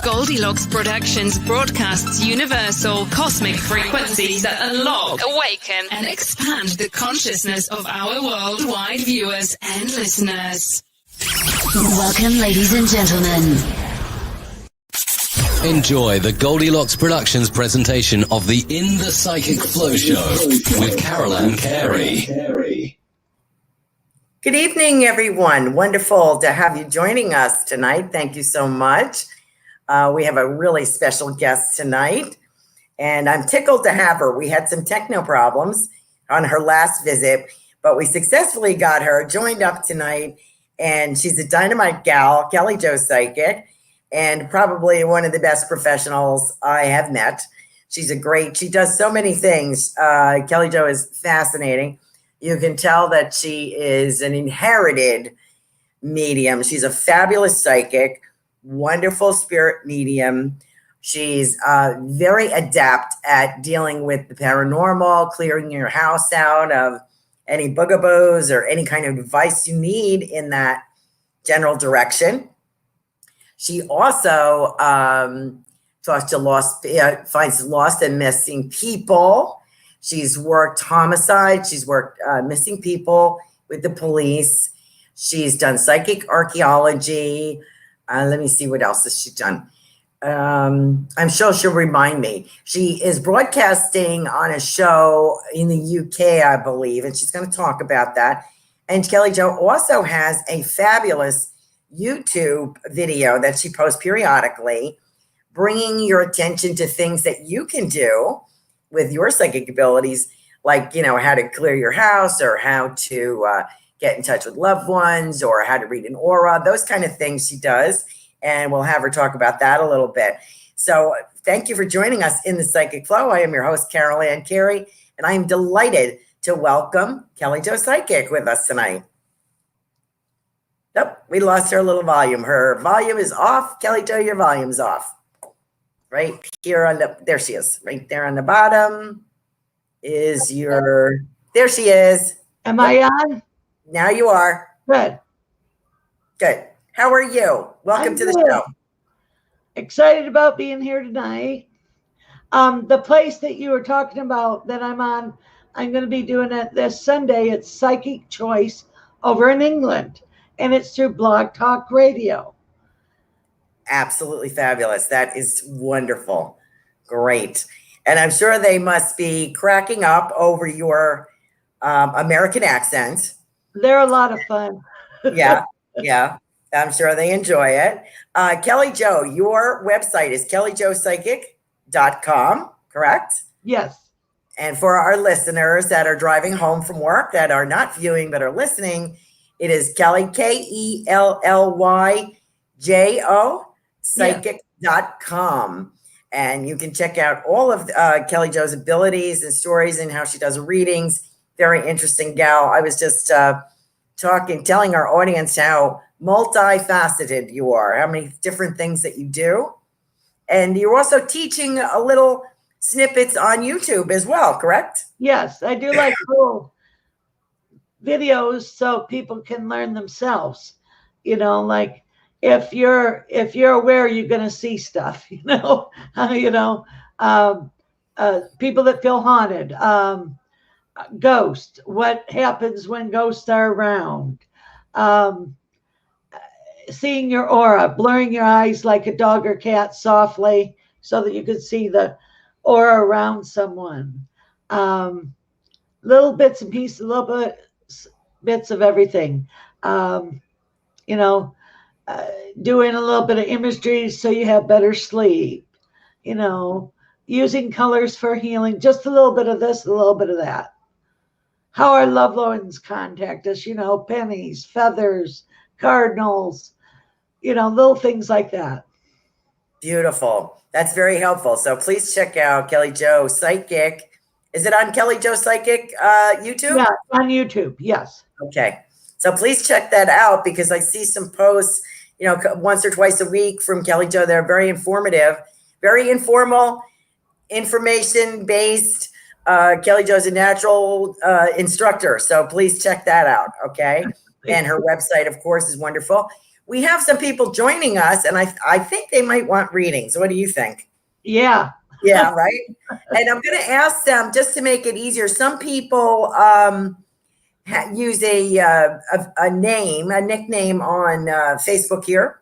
Goldylocks Productions broadcasts universal cosmic frequencies that unlock, awaken, and expand the consciousness of our worldwide viewers and listeners. Welcome, ladies and gentlemen. Enjoy the Goldylocks Productions presentation of the In the Psychic Flow Show with Carolan Carey. Good evening, everyone. Wonderful to have you joining us tonight. Thank you so much. We have a really special guest tonight, and I'm tickled to have her. We had some techno problems on her last visit, but we successfully got her joined up tonight, and she's a dynamite gal, Kelly Jo Psychic, and probably one of the best professionals I have met. She does so many things. Kelly Jo is fascinating. You can tell that she is an inherited medium. She's a fabulous psychic, wonderful spirit medium. She's very adept at dealing with the paranormal, clearing your house out of any bugaboos or any kind of advice you need in that general direction. She also talks to finds lost and missing people. She's worked homicide. She's worked missing people with the police. She's done psychic archaeology. Let me see, what else has she done? I'm sure she'll remind me. She is broadcasting on a show in the UK, I believe, and she's going to talk about that. And Kelly Jo also has a fabulous YouTube video that she posts periodically, bringing your attention to things that you can do with your psychic abilities, like, how to clear your house, or how to get in touch with loved ones, or how to read an aura, those kind of things she does. And we'll have her talk about that a little bit. So thank you for joining us in the Psychic Flow. I am your host, Carolan Carey, and I am delighted to welcome Kelly Jo Psychic with us tonight. Nope, we lost her little volume. Her volume is off. Kelly Jo, your volume's off. Right here there she is. Right there on the bottom is there she is. Am I on? Now you are. Good. How are you? Welcome to the show. Excited about being here tonight. The place that you were talking about that I'm on, I'm going to be doing it this Sunday. It's Psychic Choice over in England, and it's through Blog Talk Radio. Absolutely fabulous. That is wonderful. Great. And I'm sure they must be cracking up over your American accent. They're a lot of fun. Yeah. I'm sure they enjoy it. Kelly Jo, your website is kellyjopsychic.com, correct? Yes. And for our listeners that are driving home from work, that are not viewing but are listening, it is Kelly, KELLYJO, psychic.com. And you can check out all of Kelly Jo's abilities and stories and how she does readings. Very interesting gal. I was just telling our audience how multifaceted you are, how many different things that you do. And you're also teaching a little snippets on YouTube as well, correct? Yes, I do like cool videos so people can learn themselves. Like if you're aware, you're going to see stuff, people that feel haunted, ghosts, what happens when ghosts are around, seeing your aura, blurring your eyes like a dog or cat softly so that you can see the aura around someone, little bits and pieces, bits of everything, doing a little bit of imagery so you have better sleep, using colors for healing, just a little bit of this, a little bit of that. How our loved ones contact us, pennies, feathers, cardinals, little things like that. Beautiful. That's very helpful. So please check out Kelly Jo Psychic. Is it on Kelly Jo Psychic YouTube? Yeah, on YouTube. Yes. Okay. So please check that out, because I see some posts, once or twice a week from Kelly Jo. They're very informative, very informal, information-based. Kelly Jo's a natural instructor. So please check that out. Okay. And her website, of course, is wonderful. we have some people joining us, and I think they might want readings. What do you think? Yeah. Yeah, right. And I'm going to ask them just to make it easier. Some people use a name, a nickname on Facebook here,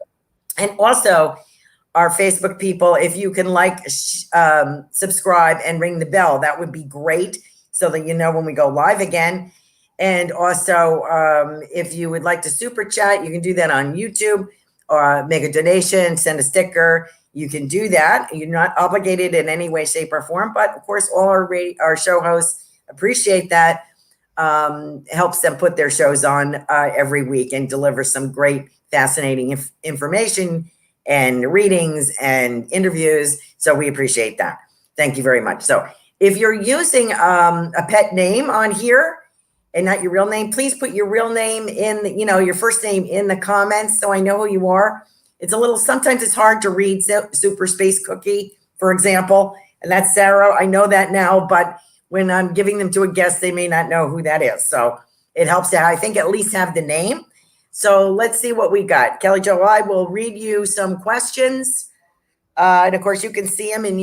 and also our Facebook people. If you can subscribe and ring the bell, that would be great, so that you know when we go live again. And also, if you would like to super chat, you can do that on YouTube, or make a donation, send a sticker. You can do that. You're not obligated in any way, shape, or form. But of course, all our show hosts appreciate that. Helps them put their shows on every week and deliver some great, fascinating information and readings and interviews. So we appreciate that. Thank you very much. So if you're using a pet name on here and not your real name, please put your real name in, your first name in the comments, so I know who you are. Sometimes it's hard to read Super Space Cookie, for example, and that's Sarah. I know that now, but when I'm giving them to a guest, they may not know who that is. So it helps to, I think, at least have the name. So let's see what we got. Kelly Jo, I will read you some questions. And of course, you can see them in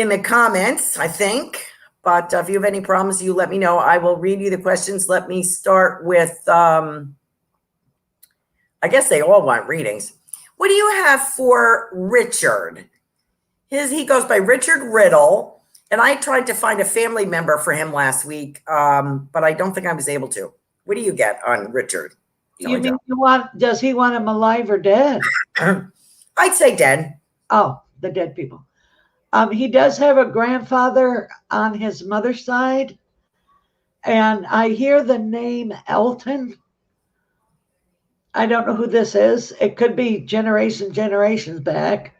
the comments, I think. But if you have any problems, you let me know. I will read you the questions. Let me start with, I guess they all want readings. What do you have for Richard? He goes by Richard Riddle, and I tried to find a family member for him last week, but I don't think I was able to. What do you get on Richard? You mean does he want him alive or dead? I'd say dead. Oh, the dead people. He does have a grandfather on his mother's side, and I hear the name Elton. I don't know who this is. It could be generations back.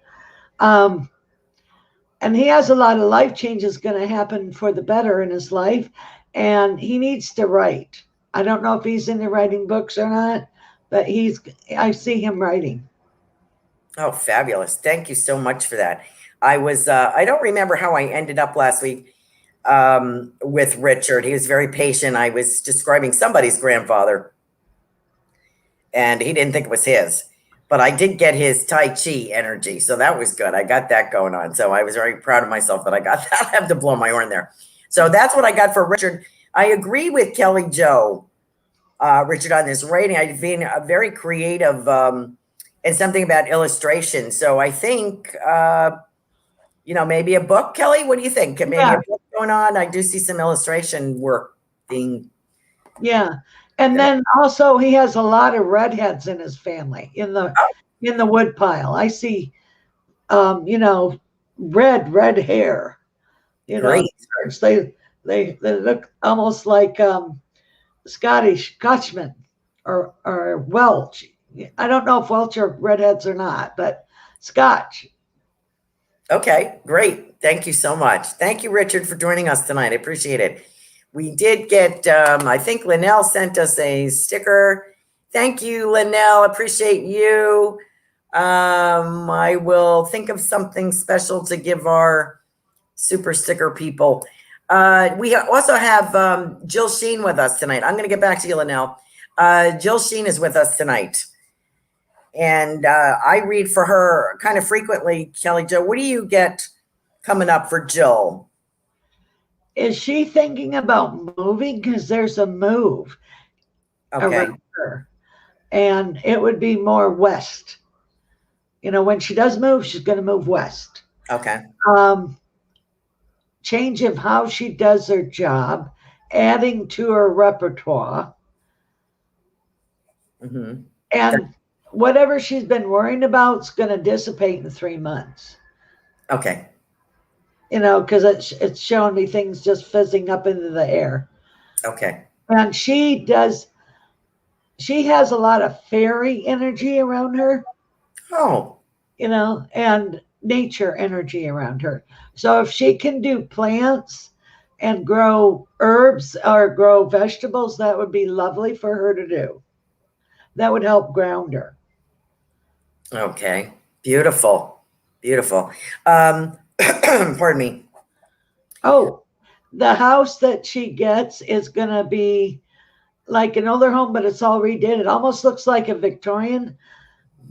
And he has a lot of life changes going to happen for the better in his life, and he needs to write. I don't know if he's into writing books or not, but I see him writing. Oh, fabulous. Thank you so much for that. I don't remember how I ended up last week with Richard. He was very patient. I was describing somebody's grandfather, and he didn't think it was his, but I did get his Tai Chi energy. So that was good. I got that going on. So I was very proud of myself that I got that. I have to blow my horn there. So that's what I got for Richard. I agree with Kelly Jo, Richard, on this rating. I've been very creative and something about illustration. So I think, maybe a book, Kelly. What do you think? Maybe a book going on? I do see some illustration work being. Yeah. And then also he has a lot of redheads in his family in the wood pile. I see, red hair. Great. They look almost like Scotchmen or Welsh. I don't know if Welsh are redheads or not, but Scotch. Okay, great. Thank you so much. Thank you, Richard, for joining us tonight. I appreciate it. We did get, I think Linnell sent us a sticker. Thank you, Linnell. Appreciate you. I will think of something special to give our super sticker people. We also have Jill Sheen with us tonight. I'm going to get back to you, Linnell. Jill Sheen is with us tonight. And I read for her kind of frequently. Kelly Jo, what do you get coming up for Jill? Is she thinking about moving? Because there's a move around her. And it would be more west. When she does move, she's going to move west. Okay. Change of how she does her job, adding to her repertoire. Mm-hmm. And whatever she's been worrying about is going to dissipate in 3 months. Okay. Because it's showing me things just fizzing up into the air. Okay. And she has a lot of fairy energy around her. Oh. And nature energy around her. So if she can do plants and grow herbs or grow vegetables, that would be lovely for her to do. That would help ground her. Okay. Beautiful. Beautiful. Pardon me. Oh, the house that she gets is going to be like an older home, but it's all redid. It almost looks like a Victorian,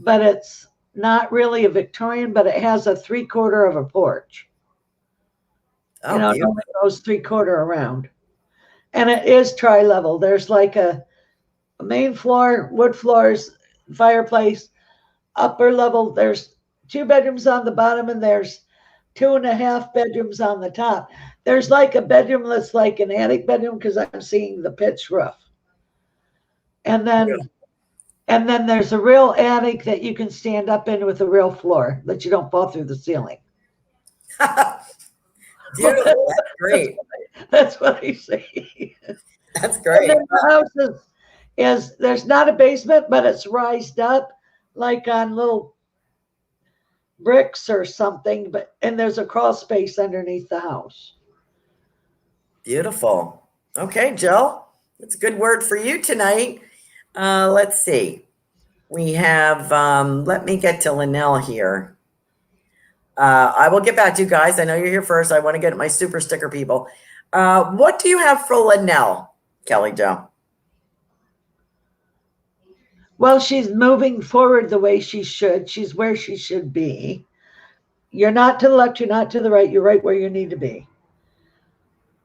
but it's not really a Victorian, but it has a 3/4 of a porch. Oh, It beautiful. only goes 3/4 around. And it is tri-level. There's like a main floor, wood floors, fireplace, upper level. There's 2 bedrooms on the bottom, and there's 2.5 bedrooms on the top. There's like a bedroom that's like an attic bedroom because I'm seeing the pitch roof. And then there's a real attic that you can stand up in with a real floor that you don't fall through the ceiling. Beautiful. That's great. That's what I say. That's great. And then the house is there's not a basement, but it's rised up like on little bricks or something, and there's a crawl space underneath the house. Beautiful. Okay, Jill, that's a good word for you tonight. Let's see. We have, let me get to Linnell here. I will get back to you guys. I know you're here first. I want to get my super sticker people. What do you have for Linnell, Kelly Jo? Well, she's moving forward the way she should. She's where she should be. You're not to the left, you're not to the right. You're right where you need to be.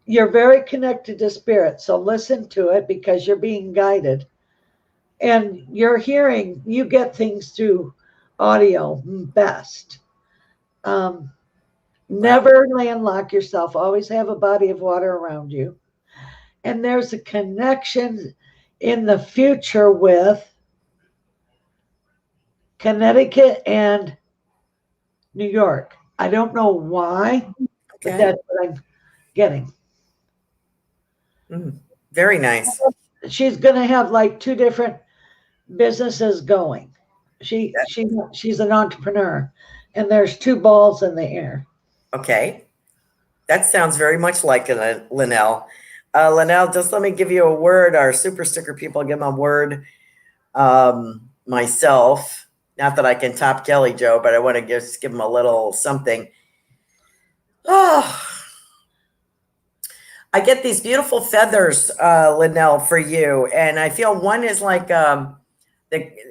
You're very connected to spirit, so listen to it because you're being guided. And you're hearing, you get things through audio best. Never landlock yourself. Always have a body of water around you. And there's a connection in the future with Connecticut and New York. I don't know why, but that's what I'm getting. Very nice. She's going to have like 2 different businesses going. She's an entrepreneur, and there's 2 balls in the air. Okay. That sounds very much like Linnell. Linnell, just let me give you a word. Our super sticker people give them a word. Myself, not that I can top Kelly Jo, but I want to just give them a little something. Oh, I get these beautiful feathers, Linnell, for you. And I feel one is like the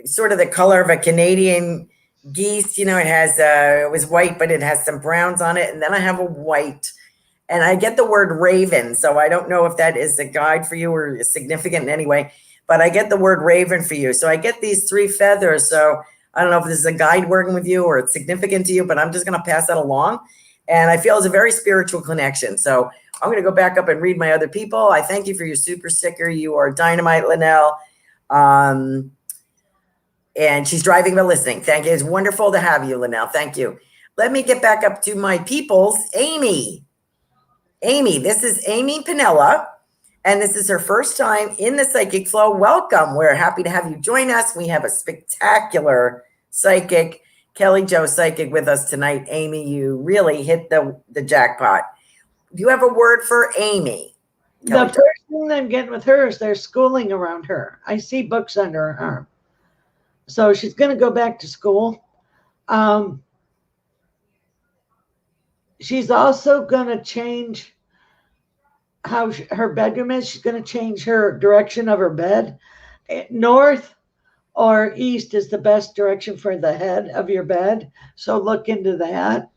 sort of the color of a Canadian geese. You know, it was white, but it has some browns on it. And then I have a white. And I get the word raven. So I don't know if that is a guide for you or significant in any way. But I get the word raven for you. So I get these 3 feathers. So I don't know if this is a guide working with you or it's significant to you, but I'm just going to pass that along. And I feel it's a very spiritual connection. So I'm going to go back up and read my other people. I thank you for your super sticker. You are dynamite, Linnell. And she's driving but listening. Thank you. It's wonderful to have you, Linnell. Thank you. Let me get back up to my peoples. Amy. Amy, this is Amy Pinella. And this is her first time in the Psychic Flow. Welcome. We're happy to have you join us. We have a spectacular psychic, Kelly Jo Psychic, with us tonight. Amy, you really hit the jackpot. Do you have a word for Amy? The first thing I'm getting with her is there's schooling around her. I see books under her arm. So she's going to go back to school. She's also going to change how her bedroom is. She's going to change her direction of her bed. North or east is the best direction for the head of your bed. So look into that.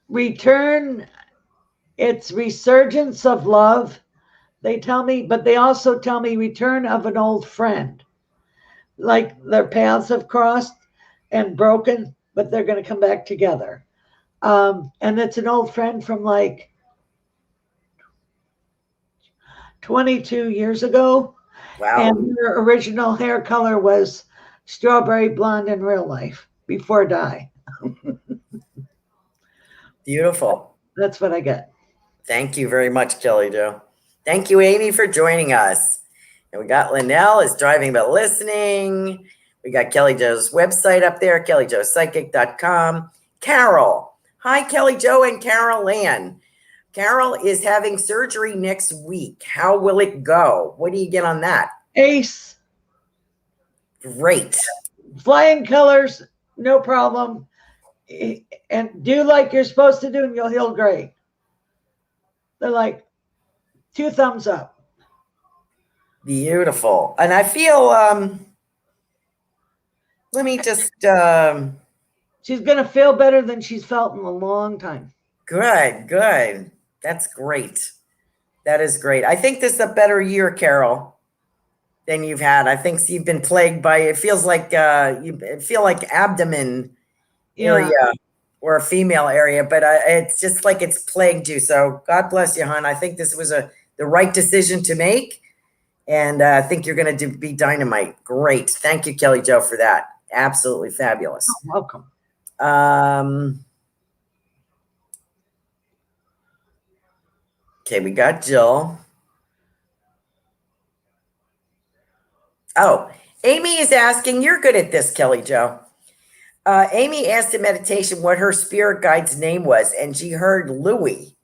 Return, it's resurgence of love. They tell me, but they also tell me return of an old friend. Like their paths have crossed and broken, but they're going to come back together. And it's an old friend from like 22 years ago. Wow. And her original hair color was strawberry blonde in real life before dye. Beautiful. That's what I get. Thank you very much, Kelly Jo. Thank you, Amy, for joining us. And we got Linnell is driving but listening. We got Kelly Jo's website up there, kellyjopsychic.com. Carol. Hi, Kelly Jo and Carolan. Carol is having surgery next week. How will it go? What do you get on that? Ace. Great. Flying colors, no problem. And do like you're supposed to do and you'll heal great. They're like, 2 thumbs up. Beautiful. And I feel, let me just, she's going to feel better than she's felt in a long time. good. That's great. That is great. I think this is a better year, Carol, than you've had. I think you've been plagued by, it feels like, you feel like abdomen area or a female area, but it's just like it's plagued you. So God bless you, hon. I think this was the right decision to make. And I think you're going to be dynamite. Great. Thank you, Kelly Jo, for that. Absolutely fabulous. Oh, welcome. Okay, we got Jill. Oh, Amy is asking, you're good at this, Kelly Jo. Amy asked in meditation what her spirit guide's name was, and she heard Louie.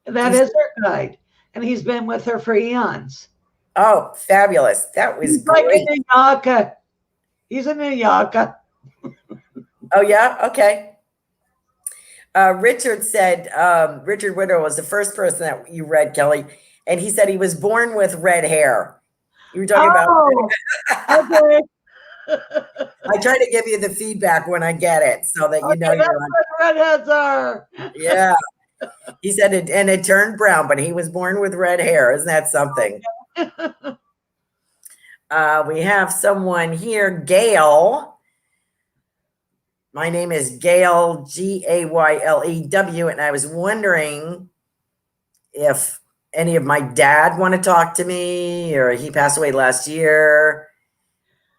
That is her guide, and he's been with her for eons. Oh, fabulous. That was great. Like a Nyaka. He's a Nyaka. Oh, yeah? Okay. Richard said, Richard Widow was the first person that you read, Kelly, and he said he was born with red hair. You were talking about. Okay. I try to give you the feedback when I get it so that you know you're on. What redheads are. Yeah. He said it, and it turned brown, but he was born with red hair. Isn't that something? We have someone here, Gail. My name is Gail, Gaylew, and I was wondering if any of my dad want to talk to me, or he passed away last year.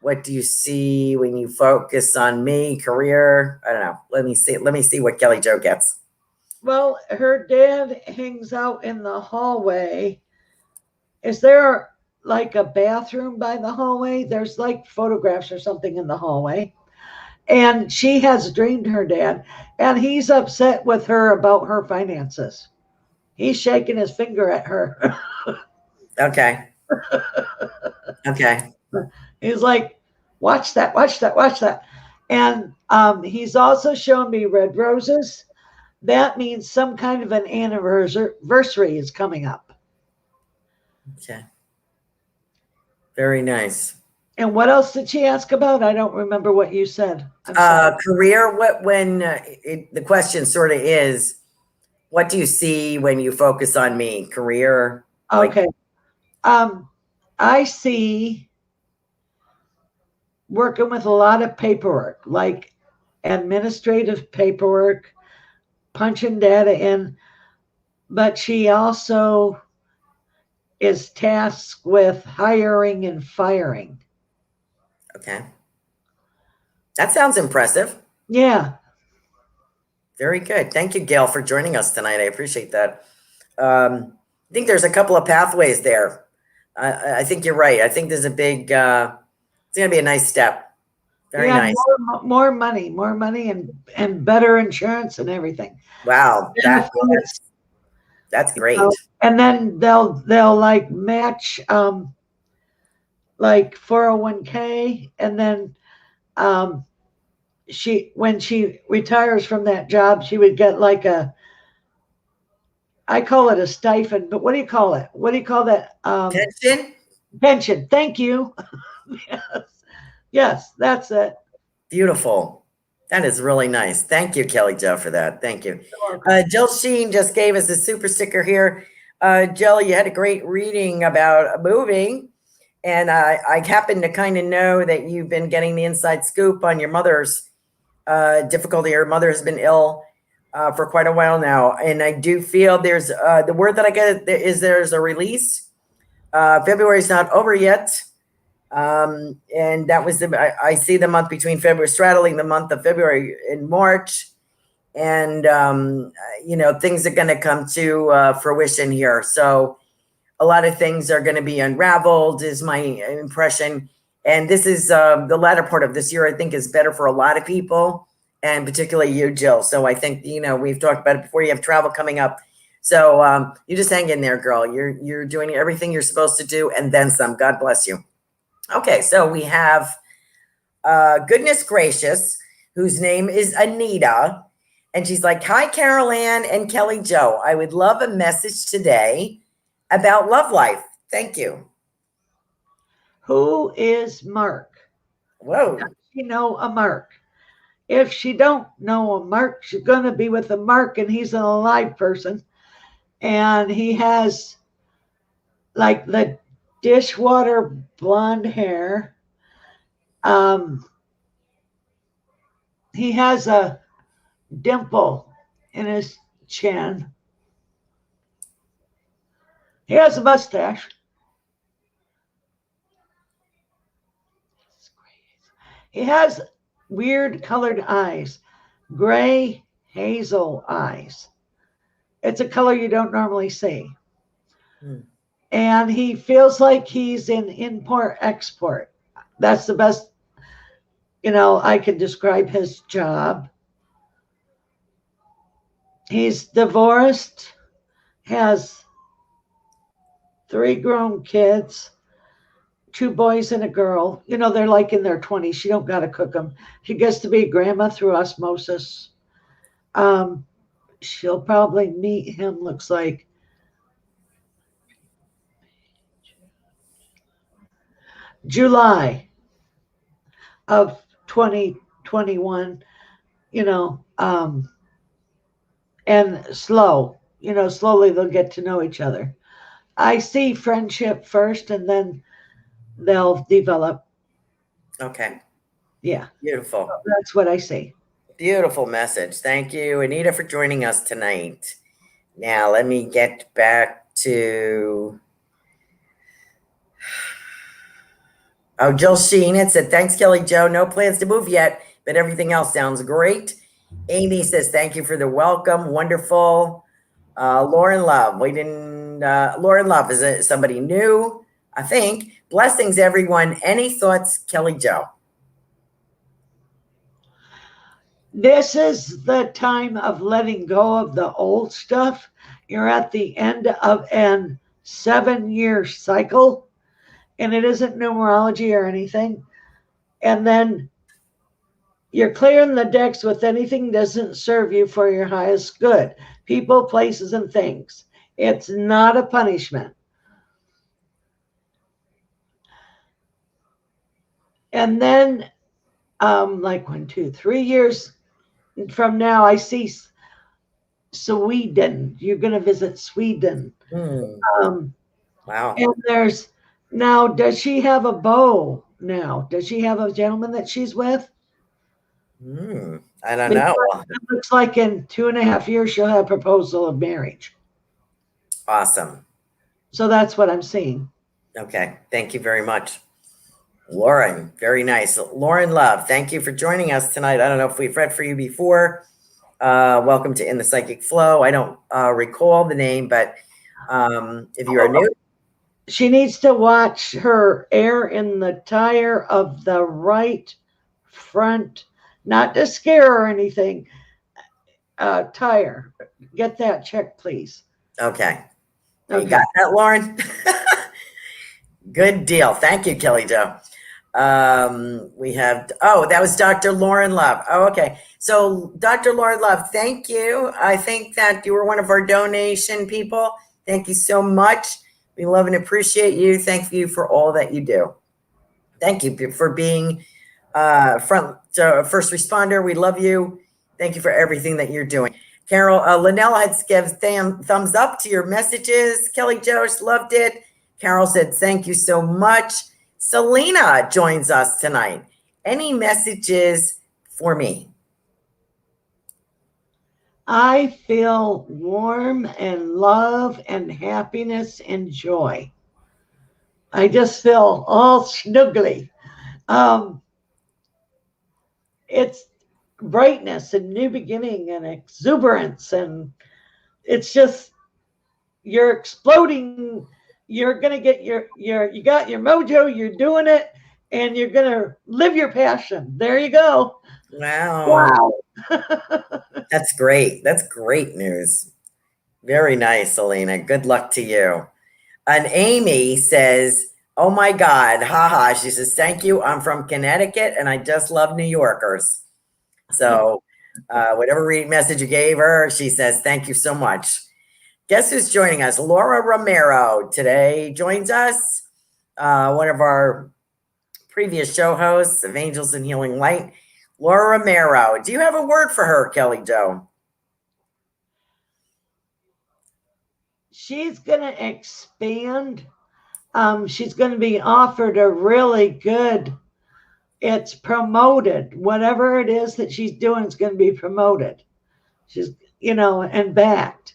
What do you see when you focus on me, career? I don't know. Let me see what Kelly Jo gets. Well, her dad hangs out in the hallway. Is there like a bathroom by the hallway? There's like photographs or something in the hallway. And she has dreamed her dad, and he's upset with her about her finances. He's shaking his finger at her. Okay. Okay. He's like, watch that. And he's also shown me red roses. That means some kind of an anniversary is coming up. Okay. Very nice. And what else did she ask about? I don't remember what you said. Career. The question sort of is, what do you see when you focus on me? Career. Okay. I see working with a lot of paperwork, like administrative paperwork, punching data in, but she also is tasked with hiring and firing. Okay. That sounds impressive. Yeah. Very good. Thank you, Gail, for joining us tonight. I appreciate that. I think there's a couple of pathways there. I think you're right. I think there's a big, it's going to be a nice step. Very nice. More money and better insurance and everything. Wow. That's great. And then they'll like match, like 401k. And then, when she retires from that job, she would get like I call it a stipend, but what do you call it? What do you call that? Pension. Thank you. Yes, that's it. Beautiful. That is really nice. Thank you, Kelly Jo, for that. Thank you. Jill Sheen just gave us a super sticker here. Jill, you had a great reading about moving. And I happen to kind of know that you've been getting the inside scoop on your mother's difficulty. Her mother has been ill for quite a while now. And I do feel there's the word that I get is there's a release. February is not over yet. And that was I see the month between February, straddling the month of February and March. And, things are going to come to fruition here. So a lot of things are going to be unraveled is my impression. And this is the latter part of this year, I think, is better for a lot of people, and particularly you, Jill. So I think, we've talked about it before. You have travel coming up. So you just hang in there, girl. You're doing everything you're supposed to do and then some. God bless you. Okay, so we have Goodness Gracious, whose name is Anita. And she's like, hi, Carolan and Kelly Jo. I would love a message today about love life. Thank you. Who is Mark? Whoa. Does she know a Mark? If she don't know a Mark, she's going to be with a Mark, and he's an alive person. And he has like the dishwater blonde hair. He has a dimple in his chin. He has a mustache. He has weird colored eyes, gray hazel eyes. It's a color you don't normally see. And he feels like he's in import-export. That's the best, I could describe his job. He's divorced, has 3 grown kids, 2 boys and a girl. They're like in their 20s. She don't got to cook them. She gets to be grandma through osmosis. She'll probably meet him, looks like, July of 2021, and slowly they'll get to know each other. I see friendship first, and then they'll develop. Okay. Yeah. Beautiful. So that's what I see. Beautiful message. Thank you, Anita, for joining us tonight. Now, let me get back to... Oh, Jill Sheen had said, thanks, Kelly Jo. No plans to move yet, but everything else sounds great. Amy says, thank you for the welcome. Wonderful. Lauren Love. Lauren Love, is it somebody new? I think. Blessings, everyone. Any thoughts, Kelly Jo? This is the time of letting go of the old stuff. You're at the end of an 7-year cycle, and it isn't numerology or anything. And then you're clearing the decks with anything doesn't serve you for your highest good. People, places, and things. It's not a punishment. And then, like 1, 2, 3 years from now, I see Sweden. You're going to visit Sweden. Wow. And now, does she have a beau now? Does she have a gentleman that she's with? I don't know. It looks like in 2.5 years, she'll have a proposal of marriage. Awesome. So that's what I'm seeing. Okay. Thank you very much. Lauren, very nice. Lauren Love, thank you for joining us tonight. I don't know if we've read for you before. Welcome to In the Psychic Flow. I don't recall the name, but if you are new. She needs to watch her air in the tire of the right front, not to scare her or anything, tire. Get that checked, please. Okay. You got that, Lauren? Good deal. Thank you, Kelly Jo. We have, that was Dr. Lauren Love. Oh, okay. So Dr. Lauren Love, thank you. I think that you were one of our donation people. Thank you so much. We love and appreciate you. Thank you for all that you do. Thank you for being first responder. We love you. Thank you for everything that you're doing. Carol, Linnell had given thumbs up to your messages. Kelly Jo loved it. Carol said, thank you so much. Selena joins us tonight. Any messages for me? I feel warm and love and happiness and joy. I just feel all snuggly. It's brightness and new beginning and exuberance, and it's just, you're exploding. You're going to get you got your mojo, you're doing it, and you're going to live your passion. There you go. Wow. That's great. That's great news. Very nice, Selena. Good luck to you. And Amy says, oh my God, haha. She says, thank you. I'm from Connecticut and I just love New Yorkers. So whatever message you gave her, she says, thank you so much. Guess who's joining us? Laura Romero today joins us. One of our previous show hosts of Angels and Healing Light, Laura Romero. Do you have a word for her, Kelly Jo? She's going to expand. She's going to be offered a really good, it's promoted. Whatever it is that she's doing is going to be promoted. She's, and backed.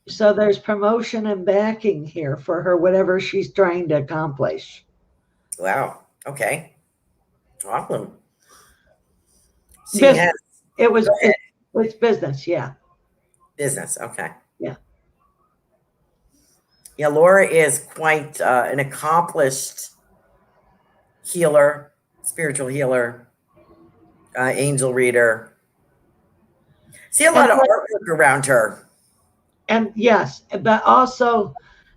So there's promotion and backing here for her, whatever she's trying to accomplish. Wow. Okay. Awesome. Business. It was business. Yeah. Business. Okay. Yeah. Yeah. Laura is quite an accomplished healer, spiritual healer, angel reader. See a lot of artwork around her. And yes, but also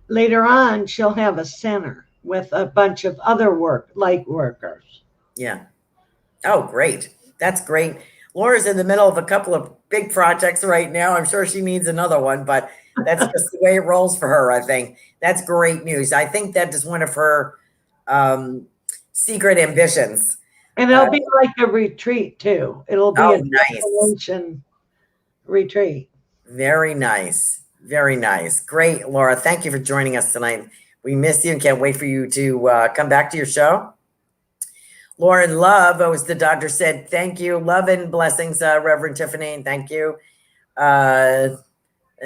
later on, she'll have a center with a bunch of other light workers. Yeah. Oh, great. That's great. Laura's in the middle of a couple of big projects right now. I'm sure she needs another one, but that's just the way it rolls for her, I think. That's great news. I think that is one of her secret ambitions. And it'll be like a retreat, too. It'll be a nice retreat. Very nice. Very nice. Great, Laura. Thank you for joining us tonight. We miss you and can't wait for you to come back to your show. Lauren Love, as the doctor said, thank you. Love and blessings, Reverend Tiffany. Thank you. Let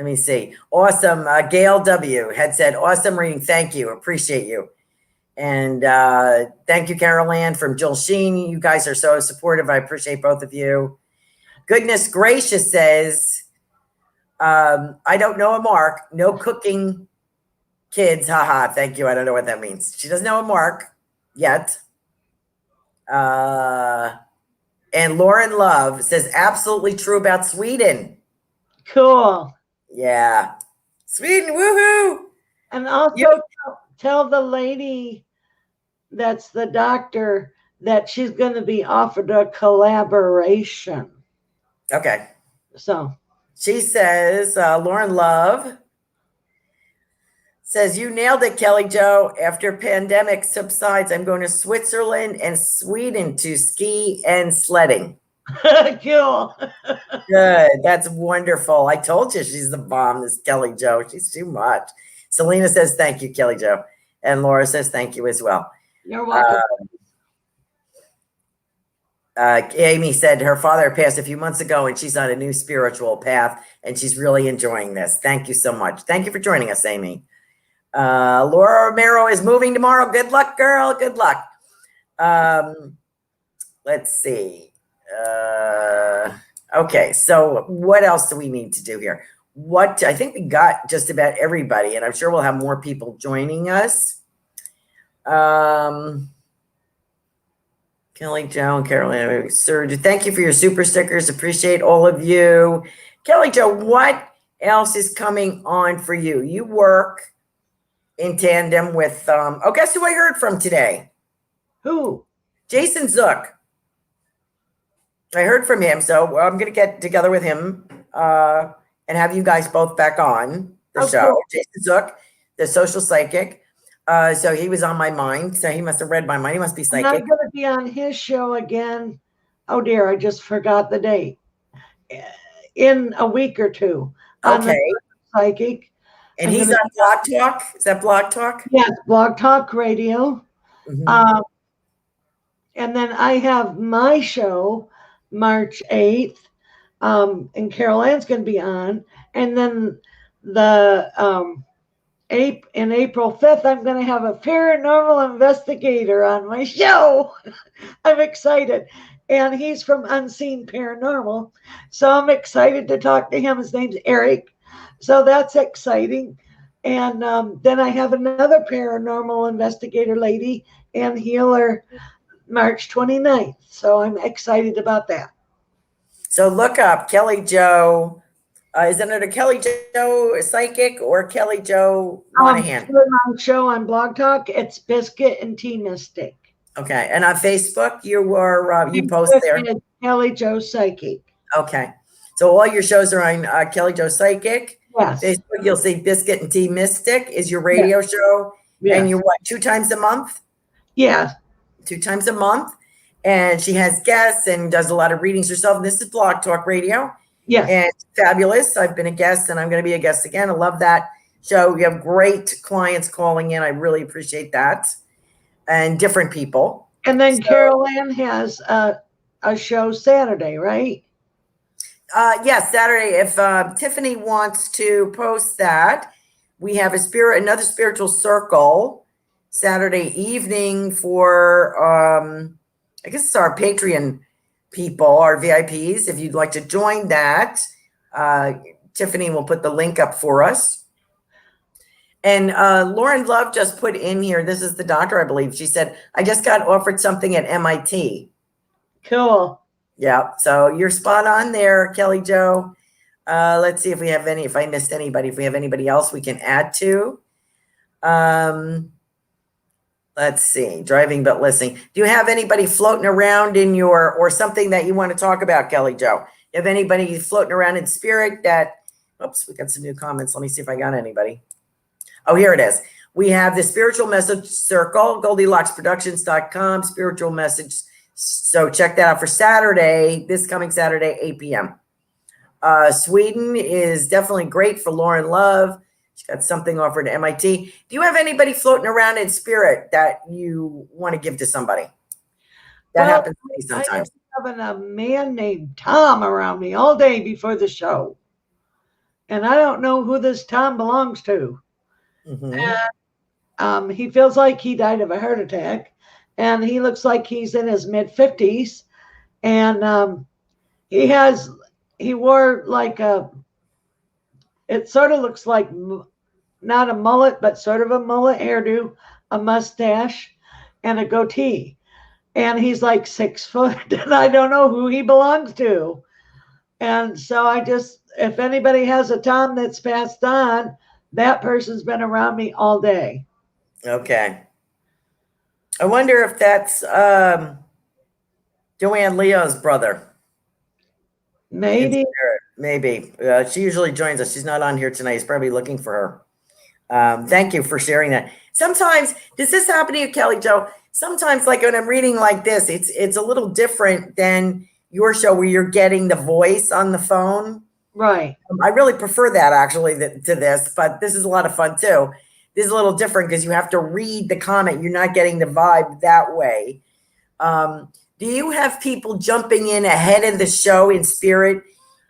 me see. Awesome. Gail W. had said, awesome reading. Thank you. Appreciate you. And thank you, Carolan from Jill Sheen. You guys are so supportive. I appreciate both of you. Goodness gracious says, I don't know a mark. No cooking kids. Haha. Thank you. I don't know what that means. She doesn't know a mark yet. And Lauren Love says absolutely true about Sweden. Cool. Yeah. Sweden. Woohoo. And also tell the lady that's the doctor that she's going to be offered a collaboration. Okay. So she says, Lauren Love says, you nailed it, Kelly Jo. After pandemic subsides, I'm going to Switzerland and Sweden to ski and sledding. Cool. Good. That's wonderful. I told you she's the bomb, this Kelly Jo. She's too much. Selena says, thank you, Kelly Jo. And Laura says, thank you as well. You're welcome. Amy said her father passed a few months ago and she's on a new spiritual path and she's really enjoying this. Thank you so much. Thank you for joining us, Amy. Laura Romero is moving tomorrow. Good luck, girl. Good luck. Let's see. Okay. So what else do we need to do here? I think we got just about everybody, and I'm sure we'll have more people joining us. Kelly Jo and Carolan, sir, thank you for your super stickers. Appreciate all of you. Kelly Jo, what else is coming on for you? You work in tandem with, guess who I heard from today? Who? Jason Zook. I heard from him, so I'm going to get together with him and have you guys both back on the show. Cool. Jason Zook, the social psychic. So he was on my mind. So he must have read my mind. He must be psychic. And I'm going to be on his show again. Oh dear, I just forgot the date. In a week or two. Okay. Psychic. And he's on Blog Talk. Is that Blog Talk? Yes, Blog Talk Radio. Mm-hmm. And then I have my show March 8th. And Carolan's going to be on. And then in April 5th, I'm going to have a paranormal investigator on my show. I'm excited. And he's from Unseen Paranormal. So I'm excited to talk to him. His name's Eric. So that's exciting. And then I have another paranormal investigator lady and healer March 29th. So I'm excited about that. So look up Kelly Jo. Is it under Kelly Jo Psychic or Kelly Jo Monaghan? On show on Blog Talk, it's Biscuit and Tea Mystic. Okay, and on Facebook, you post there. Kelly Jo Psychic. Okay, so all your shows are on Kelly Jo Psychic. Yes. Facebook, you'll see Biscuit and Tea Mystic is your radio show. Yes. And you what, 2 times a month? Yeah. 2 times a month. And she has guests and does a lot of readings herself. And this is Blog Talk Radio. Yes. And fabulous. I've been a guest and I'm going to be a guest again. I love that show. You have great clients calling in. I really appreciate that. And different people. And then Carolan has a show Saturday, right? Yes, Saturday. If Tiffany wants to post that, we have another spiritual circle Saturday evening for, I guess it's our Patreon people, our VIPs. If you'd like to join that, Tiffany will put the link up for us. And Lauren Love just put in here, this is the doctor, I believe. She said, I just got offered something at MIT. Cool. Yeah, so you're spot on there, Kelly Jo. Let's see if we have if I missed anybody, if we have anybody else we can add to. Let's see, driving but listening. Do you have anybody floating around in or something that you want to talk about, Kelly Jo? You have anybody floating around in spirit that, oops, we got some new comments. Let me see if I got anybody. Oh, here it is. We have the Spiritual Message Circle, GoldyllocksProductions.com, Spiritual Message. So check that out for Saturday, this coming Saturday, 8 p.m. Sweden is definitely great for Lauren Love. She got something offered at MIT. Do you have anybody floating around in spirit that you want to give to somebody? That happens to me sometimes. I'm having a man named Tom around me all day before the show. And I don't know who this Tom belongs to. Mm-hmm. And he feels like he died of a heart attack. And he looks like he's in his mid-50s. And he wore like it sort of looks like not a mullet, but sort of a mullet hairdo, a mustache, and a goatee. And he's like 6 foot, and I don't know who he belongs to. And so if anybody has a Tom that's passed on, that person's been around me all day. Okay. I wonder if that's Joanne Leo's brother. Maybe. Maybe. She usually joins us. She's not on here tonight. He's probably looking for her. Thank you for sharing that. Sometimes, does this happen to you, Kelly Jo? Sometimes, like when I'm reading like this, it's a little different than your show where you're getting the voice on the phone. Right. I really prefer that actually to this, but this is a lot of fun too. This is a little different because you have to read the comment. You're not getting the vibe that way. Do you have people jumping in ahead of the show in spirit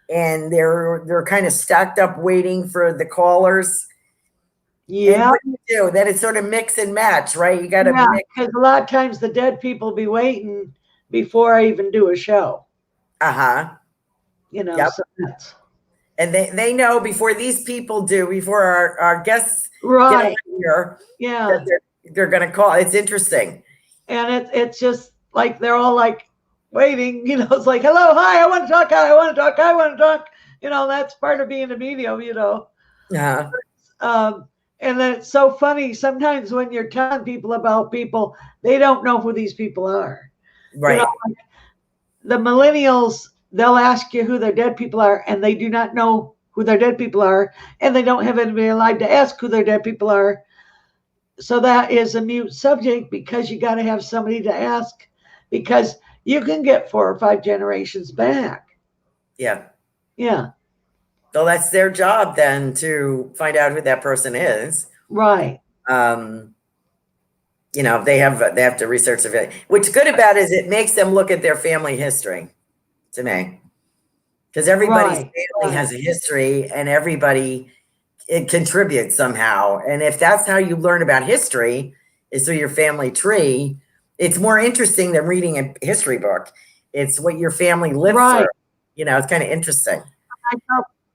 and they're kind of stacked up waiting for the callers? Yeah. What do you do? Then it's sort of mix and match, right? You got to mix. Because a lot of times the dead people be waiting before I even do a show. Uh-huh. Yep. So and they know before these people do, before our guests right. get here, yeah, they're going to call. It's interesting. And it's just like they're all like waiting, it's like, hello, hi, I want to talk, I want to talk, I want to talk. That's part of being a medium, Uh-huh. And then it's so funny sometimes when you're telling people about people, they don't know who these people are. Right. Like the millennials, they'll ask you who their dead people are, and they do not know who their dead people are, and they don't have anybody alive to ask who their dead people are. So that is a mute subject because you got to have somebody to ask, because you can get 4 or 5 generations back. Yeah. Yeah. So that's their job then to find out who that person is. Right. They have to research it. What's good about it is it makes them look at their family history, to me. Because everybody's family has a history and it contributes somehow. And if that's how you learn about history, is through your family tree, it's more interesting than reading a history book. It's what your family lived through. It's kind of interesting. I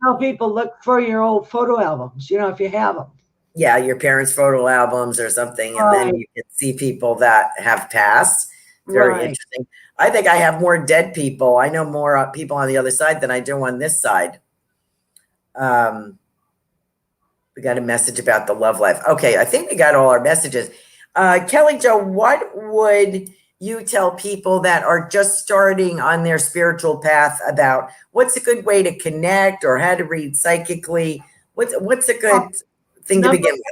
tell people, look for your old photo albums, if you have them. Yeah, your parents' photo albums or something. And then you can see people that have passed. Very interesting. I think I have more dead people. I know more people on the other side than I do on this side. We got a message about the love life. Okay, I think we got all our messages. Kelly Jo, what would you tell people that are just starting on their spiritual path about what's a good way to connect or how to read psychically? What's a good thing to begin with?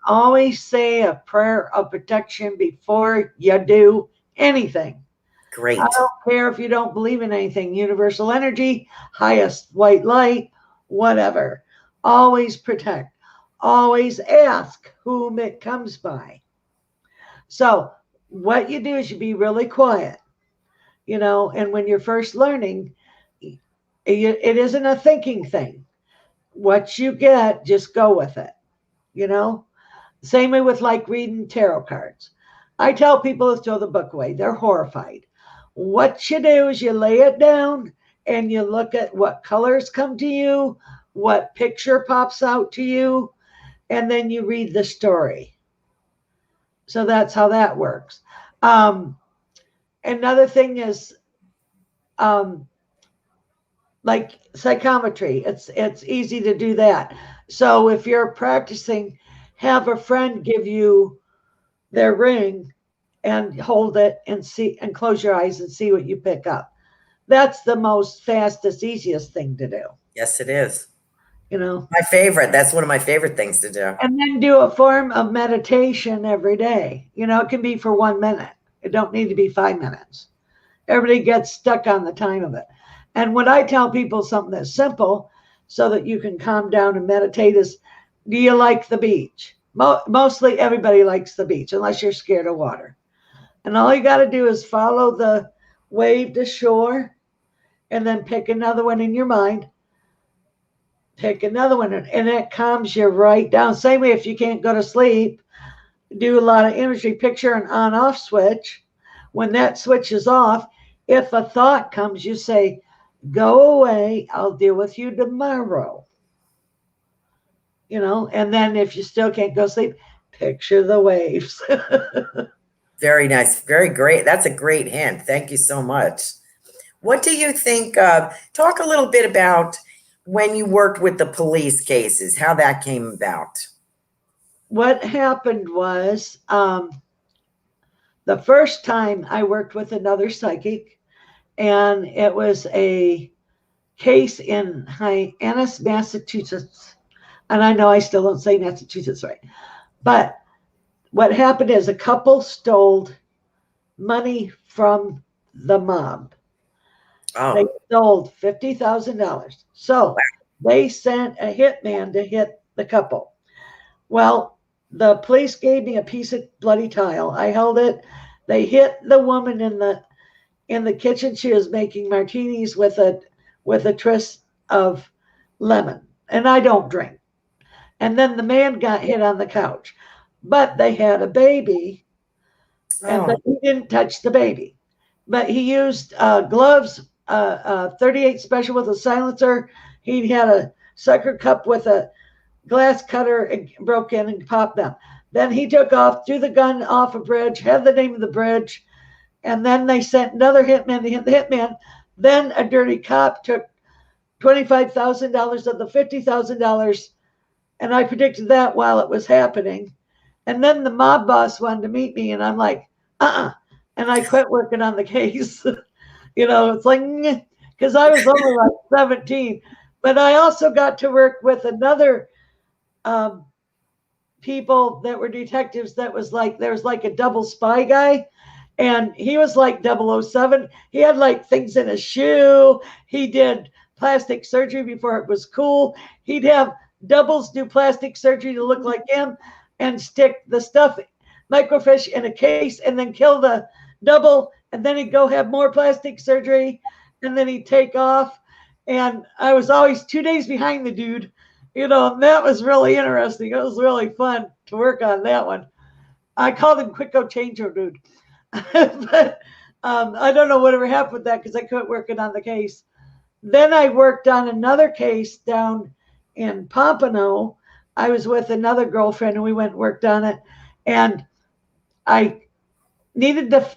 Always say a prayer of protection before you do anything. Great. I don't care if you don't believe in anything, universal energy, highest white light, whatever. Always protect. Always ask whom it comes by. So what you do is you be really quiet, and when you're first learning, it isn't a thinking thing. What you get, just go with it, Same way with like reading tarot cards. I tell people to throw the book away. They're horrified. What you do is you lay it down and you look at what colors come to you, what picture pops out to you, and then you read the story. So that's how that works. Another thing is like psychometry. It's easy to do that. So if you're practicing, have a friend give you their ring and hold it and see and close your eyes and see what you pick up. That's the most fastest, easiest thing to do. Yes, it is. My favorite. That's one of my favorite things to do. And then do a form of meditation every day. It can be for 1 minute. It don't need to be 5 minutes. Everybody gets stuck on the time of it. And when I tell people something that's simple so that you can calm down and meditate is, do you like the beach? Mostly everybody likes the beach unless you're scared of water. And all you got to do is follow the wave to shore and then pick another one in your mind. Pick another one and it calms you right down. Same way if you can't go to sleep, do a lot of imagery, picture an on-off switch. When that switch is off, if a thought comes, you say, go away, I'll deal with you tomorrow. And then if you still can't go to sleep, picture the waves. Very nice. Very great. That's a great hint. Thank you so much. What do you think? Talk a little bit about when you worked with the police cases, how that came about. What happened was the first time I worked with another psychic, and it was a case in Hyannis, Massachusetts. And I know I still don't say Massachusetts right. But what happened is a couple stole money from the mob. Oh. They stole $50,000. So they sent a hitman to hit the couple. Well, the police gave me a piece of bloody tile. I held it. They hit the woman in the kitchen. She was making martinis with a twist of lemon. And I don't drink. And then the man got hit on the couch. But they had a baby, but he didn't touch the baby. But he used gloves, 38 special with a silencer. He had a sucker cup with a glass cutter and broke in and popped them. Then he took off, threw the gun off a bridge, had the name of the bridge, and then they sent another hitman to hit the hitman. Then a dirty cop took $25,000 of the $50,000, and I predicted that while it was happening. And then the mob boss wanted to meet me, and I'm like, and I quit working on the case. It's like, because I was only like 17. But I also got to work with another people that were detectives that was like, there was like a double spy guy, and he was like 007. He had like things in his shoe. He did plastic surgery before it was cool. He'd have doubles do plastic surgery to look like him and stick the stuff, microfiche, in a case and then kill the double. And then he'd go have more plastic surgery and then he'd take off. And I was always 2 days behind the dude, and that was really interesting. It was really fun to work on that one. I called him Quicko Chango Dude. But I don't know whatever happened with that because I quit working on the case. Then I worked on another case down in Pompano. I was with another girlfriend and we went and worked on it. And I needed the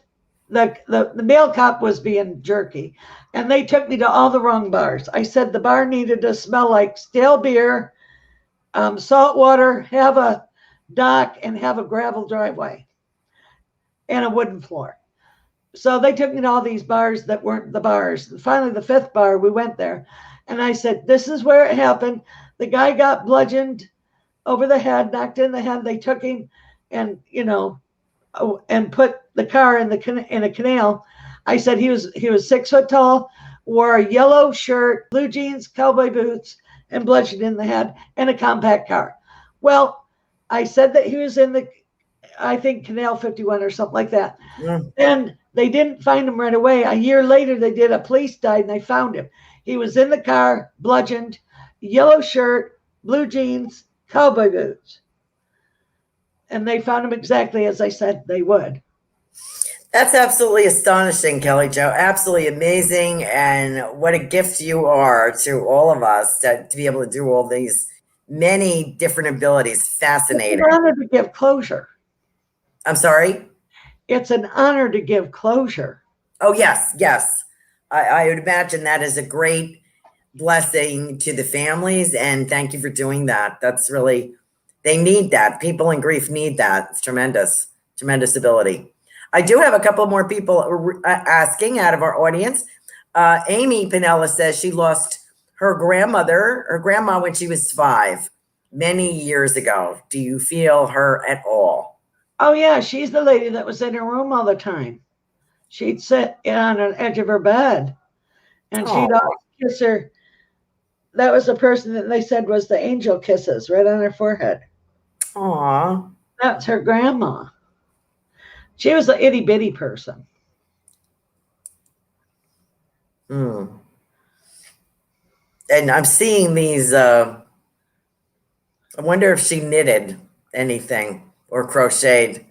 male cop was being jerky. And they took me to all the wrong bars. I said the bar needed to smell like stale beer, salt water, have a dock, and have a gravel driveway and a wooden floor. So they took me to all these bars that weren't the bars. And finally, the fifth bar, we went there. And I said, this is where it happened. The guy got bludgeoned over the head, knocked in the head. They took him and, and put the car in a canal. I said he was 6 foot tall, wore a yellow shirt, blue jeans, cowboy boots, and bludgeoned in the head in a compact car. Well, I said that he was in the, I think, Canal 51 or something like that. Yeah. And they didn't find him right away. A year later, they did. A police died, and they found him. He was in the car, bludgeoned, yellow shirt, blue jeans, cowboy boots. And they found him exactly as I said they would. That's absolutely astonishing, Kelly Jo. Absolutely amazing. And what a gift you are to all of us to be able to do all these many different abilities. Fascinating. It's an honor to give closure. I'm sorry? It's an honor to give closure. Oh, yes, yes. I would imagine that is a great blessing to the families. And thank you for doing that. That's really, they need that. People in grief need that. It's tremendous, tremendous ability. I do have a couple more people asking out of our audience. Amy Pinella says she lost her grandma when she was 5, many years ago. Do you feel her at all? Oh, yeah. She's the lady that was in her room all the time. She'd sit on an edge of her bed and she'd always kiss her. That was the person that they said was the angel kisses right on her forehead. Aw. That's her grandma. She was an itty bitty person. And I'm seeing these, I wonder if she knitted anything or crocheted.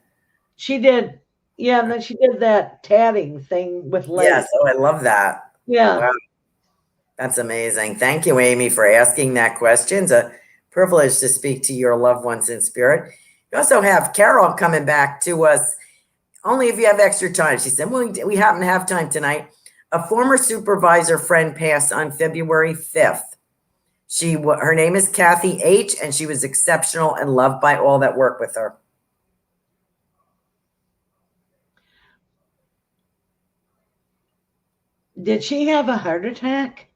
She did. Yeah, and then she did that tatting thing with lace. Yes, oh, I love that. Yeah. Wow. That's amazing. Thank you, Amy, for asking that question. It's a privilege to speak to your loved ones in spirit. You also have Carol coming back to us, only if you have extra time. She said, well, we happen to have time tonight. A former supervisor friend passed on February 5th. Her name is Kathy H., and she was exceptional and loved by all that work with her. Did she have a heart attack?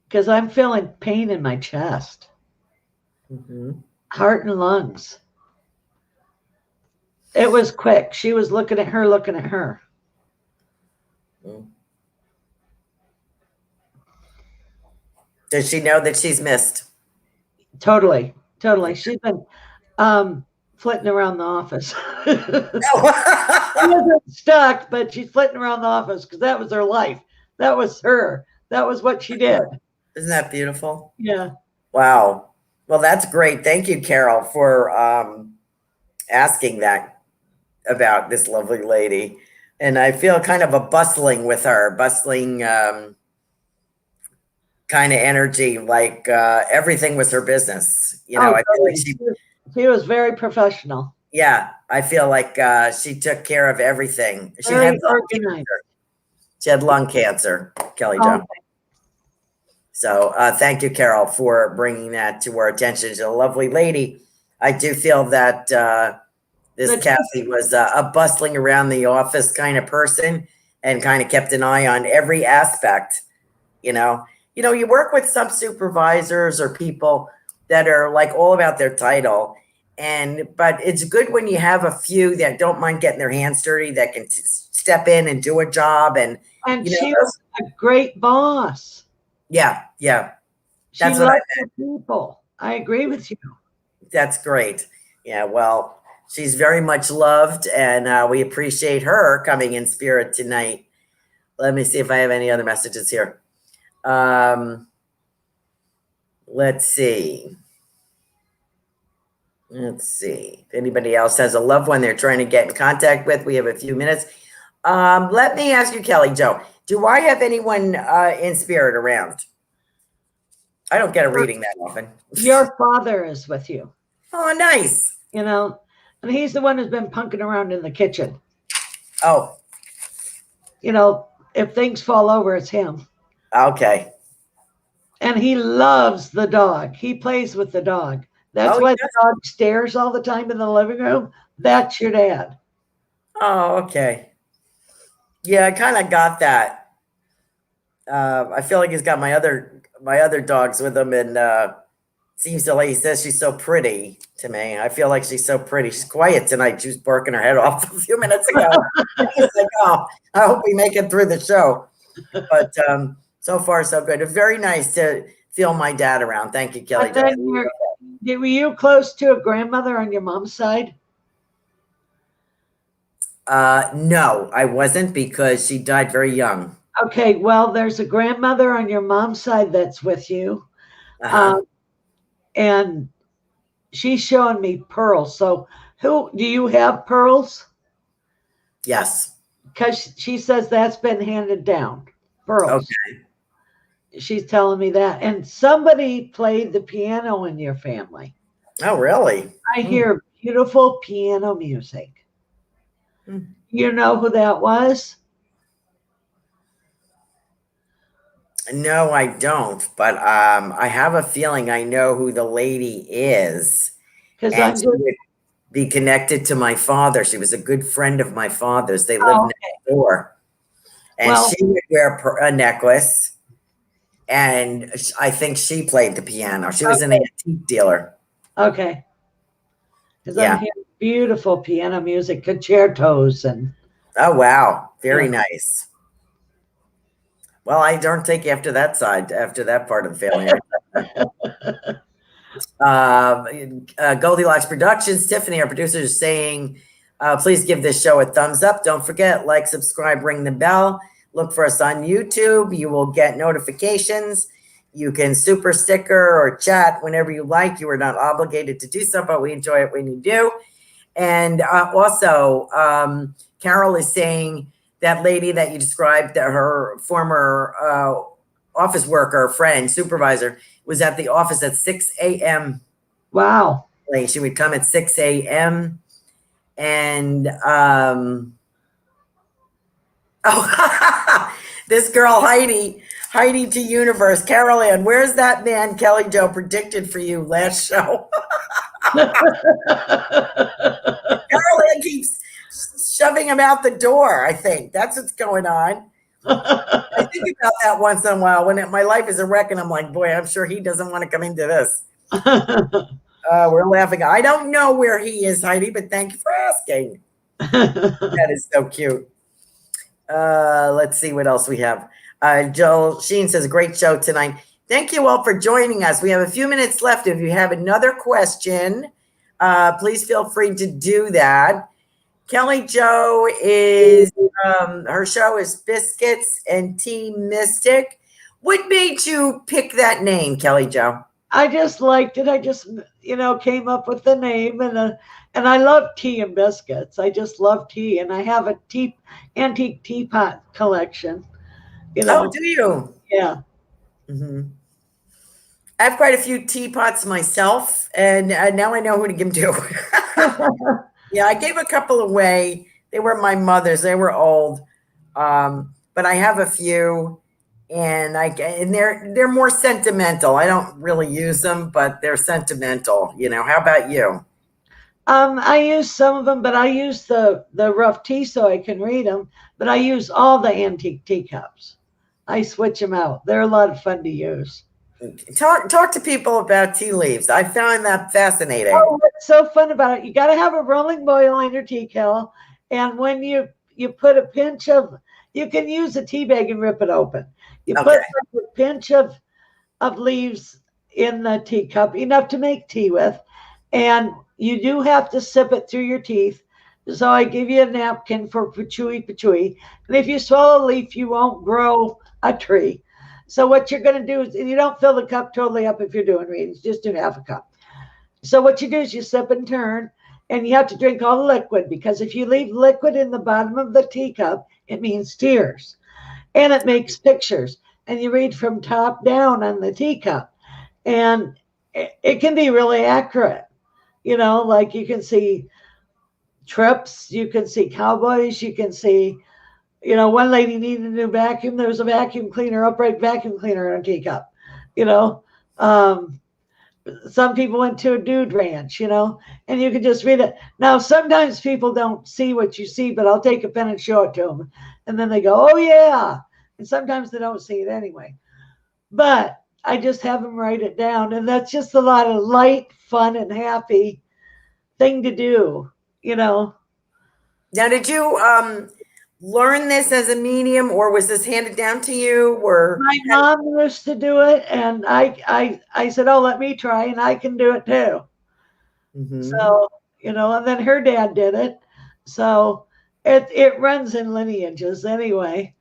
Because I'm feeling pain in my chest. Heart and lungs. It was quick. She was looking at her. Does she know that she's missed? Totally. She's been flitting around the office. She wasn't stuck, but she's flitting around the office because that was her life. That was her. That was what she did. Isn't that beautiful? Yeah. Wow. Well, that's great. Thank you, Carol, for asking that about this lovely lady. And I feel kind of a bustling with her, kind of energy, like everything was her business. I feel like she was very professional. Yeah, I feel like she took care of everything. She had lung cancer, Kelly Jo. So thank you, Carol, for bringing that to our attention. She's a lovely lady. I do feel that this Kathy was a bustling around the office kind of person and kind of kept an eye on every aspect. You work with some supervisors or people that are like all about their title. But it's good when you have a few that don't mind getting their hands dirty, that can step in and do a job. And she was a great boss. Yeah. That's she loved her people. I agree with you. That's great. Yeah, well, she's very much loved, and we appreciate her coming in spirit tonight. Let me see if I have any other messages here. Let's see. If anybody else has a loved one they're trying to get in contact with, we have a few minutes. Let me ask you, Kelly Jo, do I have anyone in spirit around? I don't get a reading that often. Your father is with you. Oh, nice. And he's the one who's been punking around in the kitchen. Oh. If things fall over, it's him. Okay. And he loves the dog. He plays with the dog. That's why the dog stares all the time in the living room. That's your dad. Oh, okay. Yeah, I kind of got that. I feel like he's got my other dogs with him, and seems to like he says she's so pretty to me. I feel like she's so pretty. She's quiet tonight. She was barking her head off a few minutes ago. It's like, oh, I hope we make it through the show. But so far, so good. It's very nice to feel my dad around. Thank you, Kelly. Were you close to a grandmother on your mom's side? No, I wasn't because she died very young. Okay, well, there's a grandmother on your mom's side that's with you. And she's showing me pearls. So do you have pearls? Yes. Because she says that's been handed down. Pearls. Okay. She's telling me that. And somebody played the piano in your family. Oh, really? I hear beautiful piano music. You know who that was? No, I don't. But I have a feeling I know who the lady is. And she would be connected to my father. She was a good friend of my father's. They lived next door. And she would wear a necklace. And I think she played the piano. She was an antique dealer. Okay. Because I'm hearing beautiful piano music, concertos and. Oh, wow. Very nice. Well, I don't take after that side, after that part of the family. Goldylocks Productions, Tiffany, our producer, is saying, please give this show a thumbs up. Don't forget, like, subscribe, ring the bell. Look for us on YouTube. You will get notifications. You can super sticker or chat whenever you like. You are not obligated to do so, but we enjoy it when you do. And also, Carol is saying that lady that you described, that her former office worker, friend, supervisor, was at the office at 6 a.m. Wow. She would come at 6 a.m. And this girl, Heidi to Universe, Carolan, where's that man Kelly Joe predicted for you last show? Carolan keeps shoving him out the door. I think that's what's going on. I think about that once in a while when my life is a wreck and I'm like, boy, I'm sure he doesn't want to come into this. We're laughing. I don't know where he is, Heidi, but thank you for asking. That is so cute. Let's see what else we have. Joel Sheen says, great show tonight. Thank you all for joining us. We have a few minutes left. If you have another question, please feel free to do that. Kelly Joe is, her show is Biscuits and Tea Mystic. What made you pick that name, Kelly Joe? I just liked it. I just, came up with the name, and I love tea and biscuits. I just love tea, and I have a antique teapot collection. Oh, do you? Yeah. Mm-hmm. I have quite a few teapots myself, and now I know who to give them to. Yeah, I gave a couple away. They were my mother's. They were old, but I have a few, and they're more sentimental. I don't really use them, but they're sentimental. How about you? I use some of them, but I use the rough tea so I can read them. But I use all the antique teacups. I switch them out. They're a lot of fun to use. Talk to people about tea leaves. I found that fascinating. Oh, what's so fun about it? You got to have a rolling boil in your tea kettle, and when you put a pinch of, you can use a tea bag and rip it open. You put a pinch of leaves in the teacup, enough to make tea with, and you do have to sip it through your teeth. So I give you a napkin for patchouli, and if you swallow a leaf, you won't grow a tree. So what you're going to do is, and you don't fill the cup totally up if you're doing readings, just do half a cup. So what you do is you sip and turn, and you have to drink all the liquid, because if you leave liquid in the bottom of the teacup, it means tears, and it makes pictures, and you read from top down on the teacup, and it can be really accurate. Like you can see trips, you can see cowboys, you can see, one lady needed a new vacuum. There was a vacuum cleaner, upright vacuum cleaner in a teacup. Some people went to a dude ranch, and you can just read it. Now, sometimes people don't see what you see, but I'll take a pen and show it to them. And then they go, oh, yeah. And sometimes they don't see it anyway. But I just have them write it down. And that's just a lot of light, fun, and happy thing to do, you know. Now, did you learn this as a medium, or was this handed down to you? Or my mom used to do it, and I said, oh, let me try, and I can do it too. Mhm. So, you know, and then her dad did it. So it runs in lineages anyway,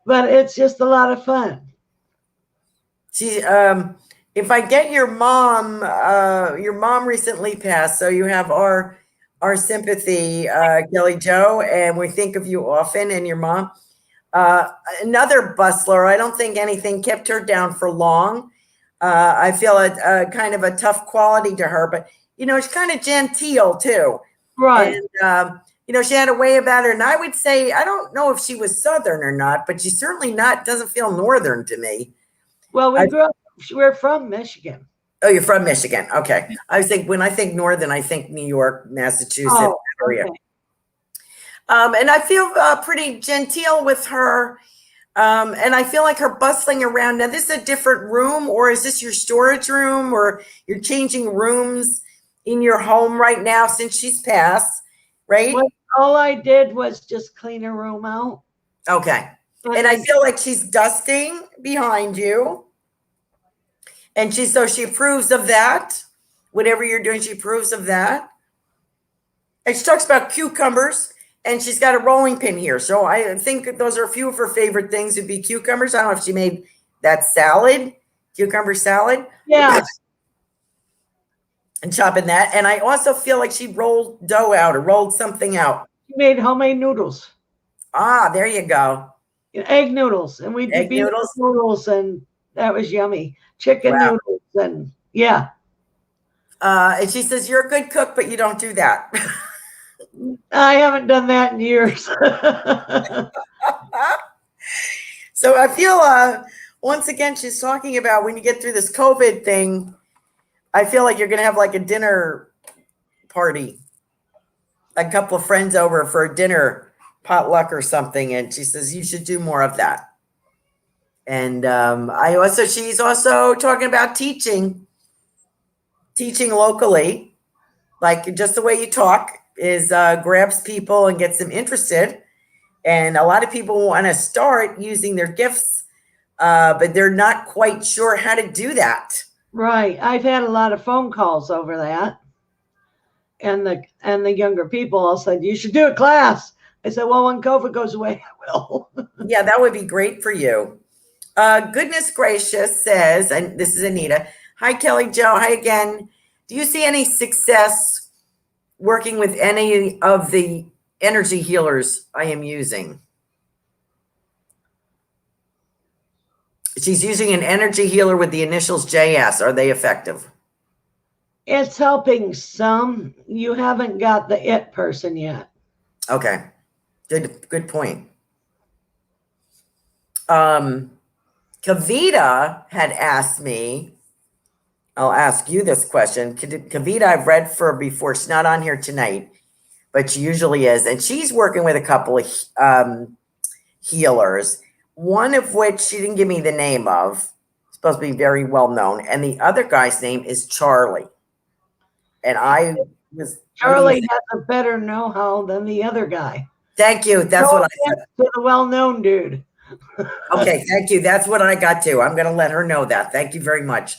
but it's just a lot of fun. She, if I get your mom recently passed, so you have our sympathy, Kelly Joe, and we think of you often, and your mom. Another bustler, I don't think anything kept her down for long. I feel a kind of a tough quality to her, but you know, she's kind of genteel too. Right. And you know, she had a way about her, and I would say, I don't know if she was Southern or not, but she's certainly doesn't feel Northern to me. Well, we're from Michigan. Oh, you're from Michigan. Okay. I think when I think Northern, I think New York, Massachusetts area. Okay. And I feel pretty genteel with her. And I feel like her bustling around. Now, this is a different room, or is this your storage room, or you're changing rooms in your home right now since she's passed, right? Well, all I did was just clean her room out. Okay. And I feel like she's dusting behind you. And she approves of that. Whatever you're doing, she approves of that. And she talks about cucumbers, and she's got a rolling pin here. So I think those are a few of her favorite things would be cucumbers. I don't know if she made that salad, cucumber salad. Yeah. And chopping that. And I also feel like she rolled dough out or rolled something out. She made homemade noodles. Ah, there you go. Egg noodles. And we did beef noodles, and that was yummy. Chicken noodles, and yeah. And she says, you're a good cook, but you don't do that. I haven't done that in years. So I feel, once again, she's talking about when you get through this COVID thing, I feel like you're going to have like a dinner party, a couple of friends over for a dinner potluck or something. And she says, you should do more of that. And she's also talking about teaching locally, like just the way you talk is grabs people and gets them interested. And a lot of people want to start using their gifts, but they're not quite sure how to do that. Right. I've had a lot of phone calls over that. And the younger people all said, you should do a class. I said, well, when COVID goes away, I will. Yeah, that would be great for you. Goodness Gracious says, and this is Anita. Hi, Kelly Joe. Hi again. Do you see any success working with any of the energy healers I am using? She's using an energy healer with the initials JS. Are they effective? It's helping some. You haven't got the it person yet. Okay. Good point. Kavita had asked me, I'll ask you this question. Kavita, I've read for before. She's not on here tonight, but she usually is. And she's working with a couple of healers, one of which she didn't give me the name of. Supposed to be very well known. And the other guy's name is Charlie. And Charlie has a better know-how than the other guy. Thank you. That's what I said. To the well-known dude. Okay, thank you. That's what I got to. I'm going to let her know that. Thank you very much.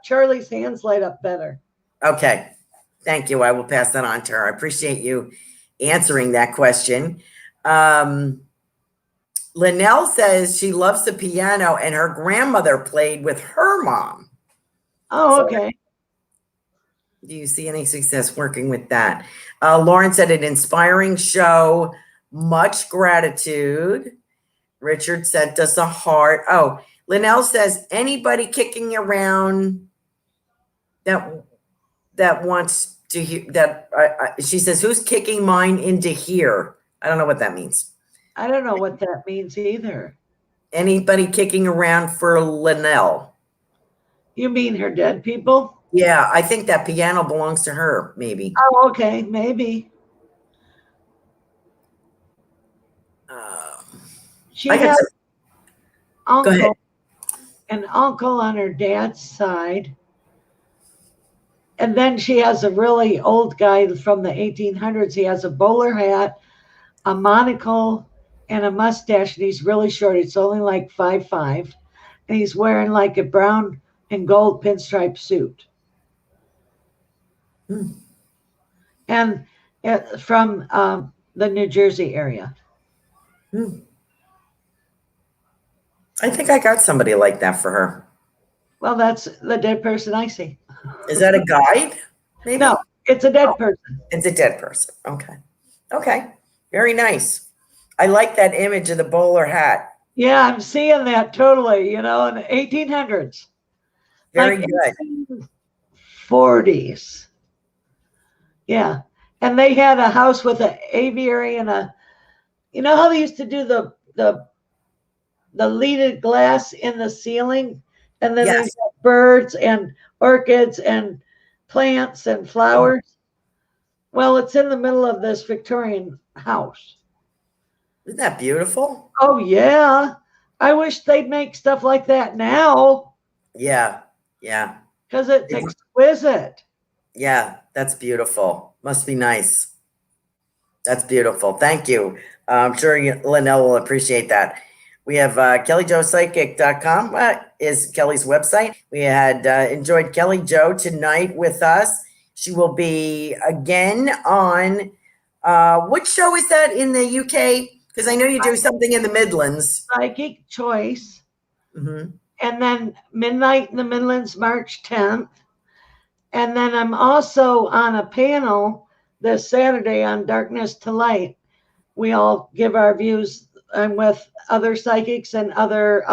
Charlie's hands light up better. Okay, thank you. I will pass that on to her. I appreciate you answering that question. Linnell says she loves the piano and her grandmother played with her mom. Oh, okay. Do you see any success working with that? Lauren said an inspiring show. Much gratitude. Richard sent us a heart. Oh, Linnell says anybody kicking around that wants to hear that. She says, who's kicking mine into here? I don't know what that means. I don't know what that means either. Anybody kicking around for Linnell? You mean her dead people? Yeah, I think that piano belongs to her, maybe. Oh, okay, maybe. Go ahead. an uncle on her dad's side. And then she has a really old guy from the 1800s. He has a bowler hat, a monocle, and a mustache, and he's really short. It's only like 5'5", and he's wearing like a brown and gold pinstripe suit. And from the New Jersey area. I think I got somebody like that for her. Well, that's the dead person I see. Is that a guide? Maybe? No, it's a dead person. It's a dead person. Okay. Okay. Very nice. I like that image of the bowler hat. Yeah, I'm seeing that totally, in the 1800s. Very like good. 40s. Yeah. And they had a house with an aviary and how they used to do the leaded glass in the ceiling? And then there's birds and orchids and plants and flowers. Well, it's in the middle of this Victorian house. Isn't that beautiful? Oh, yeah. I wish they'd make stuff like that now. Yeah. Yeah. Because it's exquisite. Yeah. That's beautiful. Must be nice. That's beautiful. Thank you. I'm sure Linnell will appreciate that. We have kellyjoepsychic.com is Kelly's website. We had enjoyed Kelly Jo tonight with us. She will be again on, which show is that in the UK? Because I know you do something in the Midlands. Psychic Choice. Mm-hmm. And then Midnight in the Midlands, March 10th. And then I'm also on a panel this Saturday on Darkness to Light. We all give our views. I'm with other psychics and other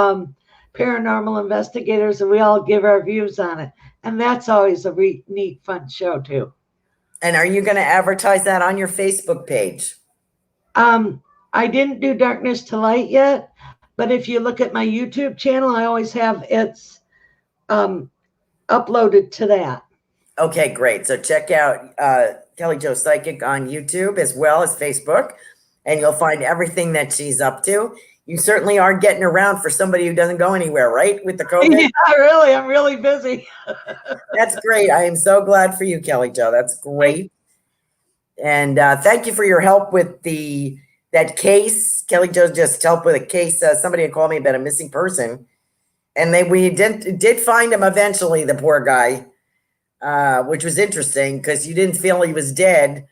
paranormal investigators, and we all give our views on it. And that's always a neat, fun show, too. And are you going to advertise that on your Facebook page? I didn't do Darkness to Light yet, but if you look at my YouTube channel, I always have it's uploaded to that. Okay, great. So check out Kelly Jo Psychic on YouTube as well as Facebook, and you'll find everything that she's up to. You certainly are getting around for somebody who doesn't go anywhere, right? With the COVID? Yeah, really. I'm really busy. That's great. I am so glad for you, Kelly Jo. That's great. And thank you for your help with that case. Kelly Jo just helped with a case. Somebody had called me about a missing person, and we did find him eventually, the poor guy, which was interesting because you didn't feel he was dead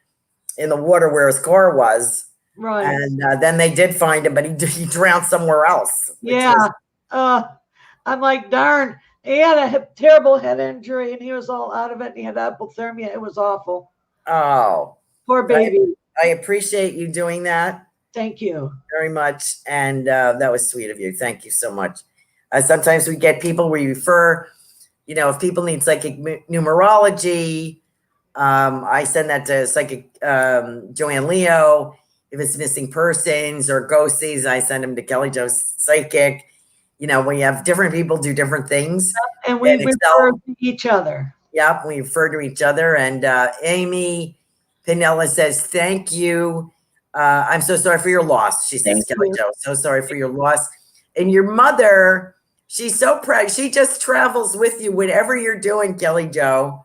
in the water where his car was. Right. And then they did find him, but he drowned somewhere else. Yeah. I'm like, darn. He had a terrible head injury, and he was all out of it, and he had hypothermia. It was awful. Oh. Poor baby. I appreciate you doing that. Thank you very much. And that was sweet of you. Thank you so much. Sometimes we get people we refer, if people need psychic numerology, I send that to psychic Joanne Leo. If it's missing persons or ghosties, I send them to Kelly Jo Psychic. We have different people do different things. And we refer to each other. Yep, we refer to each other. And Amy Pinella says, thank you. I'm so sorry for your loss. She says, Kelly Jo, so sorry for your loss. And your mother, she's so proud. She just travels with you, whatever you're doing, Kelly Jo.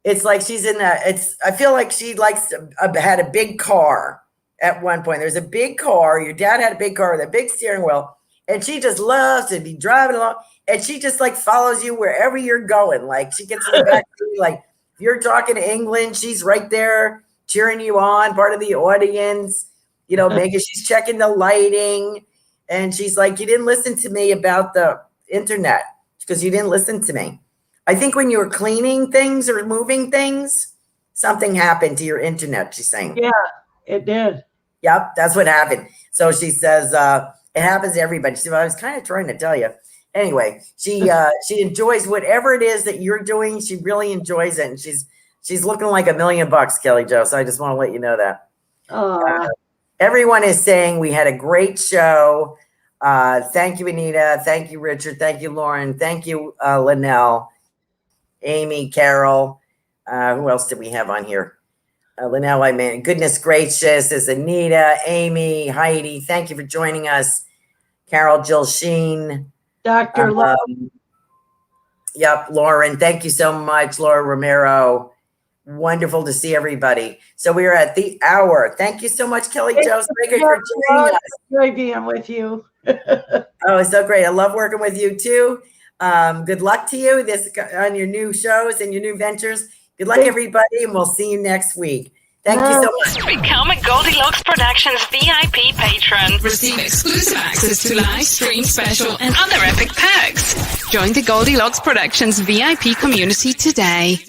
It's like she's I feel like she had a big car at one point. There's a big car. Your dad had a big car with a big steering wheel, and she just loves to be driving along. And she just follows you wherever you're going. Like she gets in the back seat. Like if you're talking to England, she's right there cheering you on, part of the audience, maybe she's checking the lighting. And she's like, you didn't listen to me about the internet because you didn't listen to me. I think when you were cleaning things or moving things, something happened to your internet, she's saying. Yeah, it did. Yep, that's what happened. So she says, it happens to everybody. She said, I was kind of trying to tell you. Anyway, she enjoys whatever it is that you're doing. She really enjoys it. And she's looking like $1 million, Kelly Jo. So I just want to let you know that. Everyone is saying we had a great show. Thank you, Anita. Thank you, Richard. Thank you, Lauren. Thank you, Linnell. Amy, Carol, who else did we have on here? Linnell, goodness gracious, is Anita, Amy, Heidi. Thank you for joining us. Carol, Jill Sheen, Dr. Love. Yep, Lauren. Thank you so much, Laura Romero. Wonderful to see everybody. So we are at the hour. Thank you so much, Kelly Jo Spriggers, for joining us. Great being with you. Oh, it's so great. I love working with you too. Good luck to you on your new shows and your new ventures. Good luck, everybody, and we'll see you next week. Thank you so much. Become a Goldylocks Productions VIP patron. Receive exclusive access to live stream special and other epic perks. Join the Goldylocks Productions VIP community today.